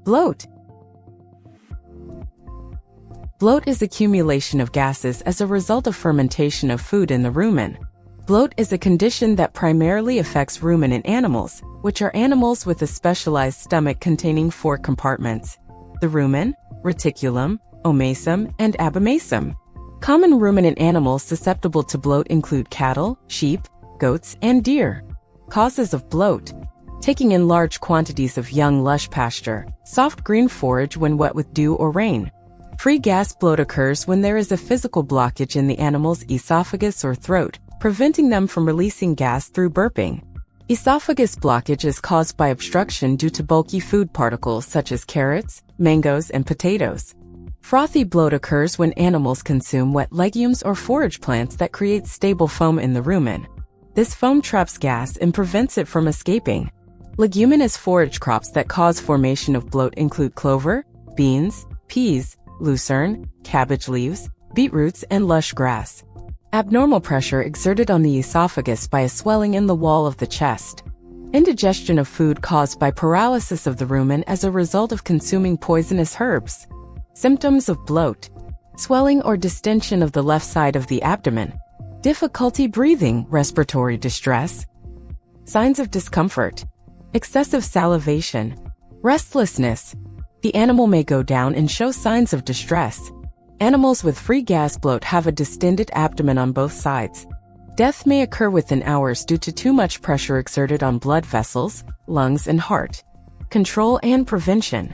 Bloat. Bloat is accumulation of gases as a result of fermentation of food in the rumen. Bloat is a condition that primarily affects ruminant animals, which are animals with a specialized stomach containing 4 compartments: the rumen, reticulum, omasum, and abomasum. Common ruminant animals susceptible to bloat include cattle, sheep, goats, and deer. Causes of bloat: taking in large quantities of young lush pasture, soft green forage when wet with dew or rain. Free gas bloat occurs when there is a physical blockage in the animal's esophagus or throat, preventing them from releasing gas through burping. Esophagus blockage is caused by obstruction due to bulky food particles such as carrots, mangoes, and potatoes. Frothy bloat occurs when animals consume wet legumes or forage plants that create stable foam in the rumen. This foam traps gas and prevents it from escaping. Leguminous forage crops that cause formation of bloat include clover, beans, peas, lucerne, cabbage leaves, beetroots, and lush grass. Abnormal pressure exerted on the esophagus by a swelling in the wall of the chest. Indigestion of food caused by paralysis of the rumen as a result of consuming poisonous herbs. Symptoms of bloat: swelling or distension of the left side of the abdomen, difficulty breathing, respiratory distress. Signs of discomfort: excessive salivation, restlessness. The animal may go down and show signs of distress. Animals with free gas bloat have a distended abdomen on both sides. Death may occur within hours due to too much pressure exerted on blood vessels, lungs, and heart. Control and prevention: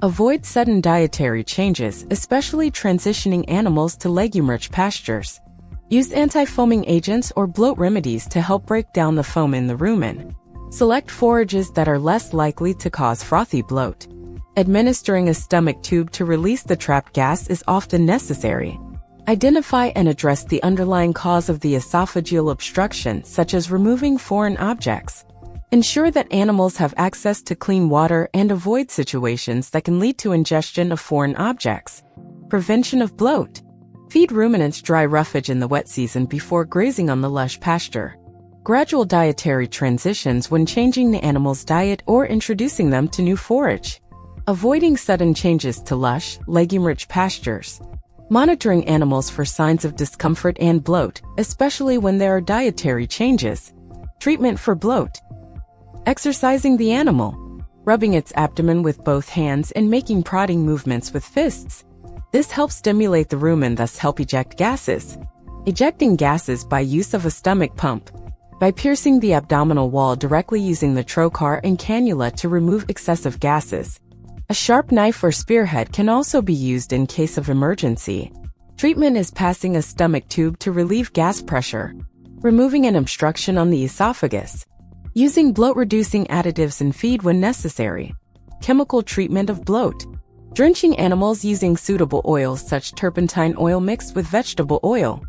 avoid sudden dietary changes, especially transitioning animals to legume-rich pastures. Use anti-foaming agents or bloat remedies to help break down the foam in the rumen. Select forages that are less likely to cause frothy bloat. Administering a stomach tube to release the trapped gas is often necessary. Identify and address the underlying cause of the esophageal obstruction, such as removing foreign objects. Ensure that animals have access to clean water and avoid situations that can lead to ingestion of foreign objects. Prevention of bloat: feed ruminants dry roughage in the wet season before grazing on the lush pasture. Gradual dietary transitions when changing the animal's diet or introducing them to new forage. Avoiding sudden changes to lush, legume-rich pastures. Monitoring animals for signs of discomfort and bloat, especially when there are dietary changes. Treatment for bloat: exercising the animal, rubbing its abdomen with both hands and making prodding movements with fists. This helps stimulate the rumen, thus help eject gases. Ejecting gases by use of a stomach pump. By piercing the abdominal wall directly using the trocar and cannula to remove excessive gases. A sharp knife or spearhead can also be used in case of emergency. Treatment is passing a stomach tube to relieve gas pressure. Removing an obstruction on the esophagus. Using bloat-reducing additives in feed when necessary. Chemical treatment of bloat: drenching animals using suitable oils such turpentine oil mixed with vegetable oil.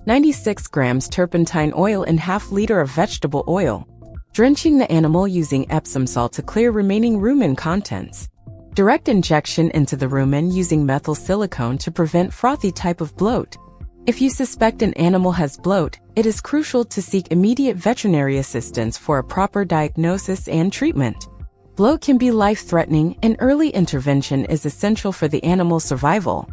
96 grams turpentine oil in half liter of vegetable oil. Drenching the animal using Epsom salt to clear remaining rumen contents. Direct injection into the rumen using methyl silicone to prevent frothy type of bloat. If you suspect an animal has bloat, it is crucial to seek immediate veterinary assistance for a proper diagnosis and treatment. Bloat can be life-threatening, and early intervention is essential for the animal's survival.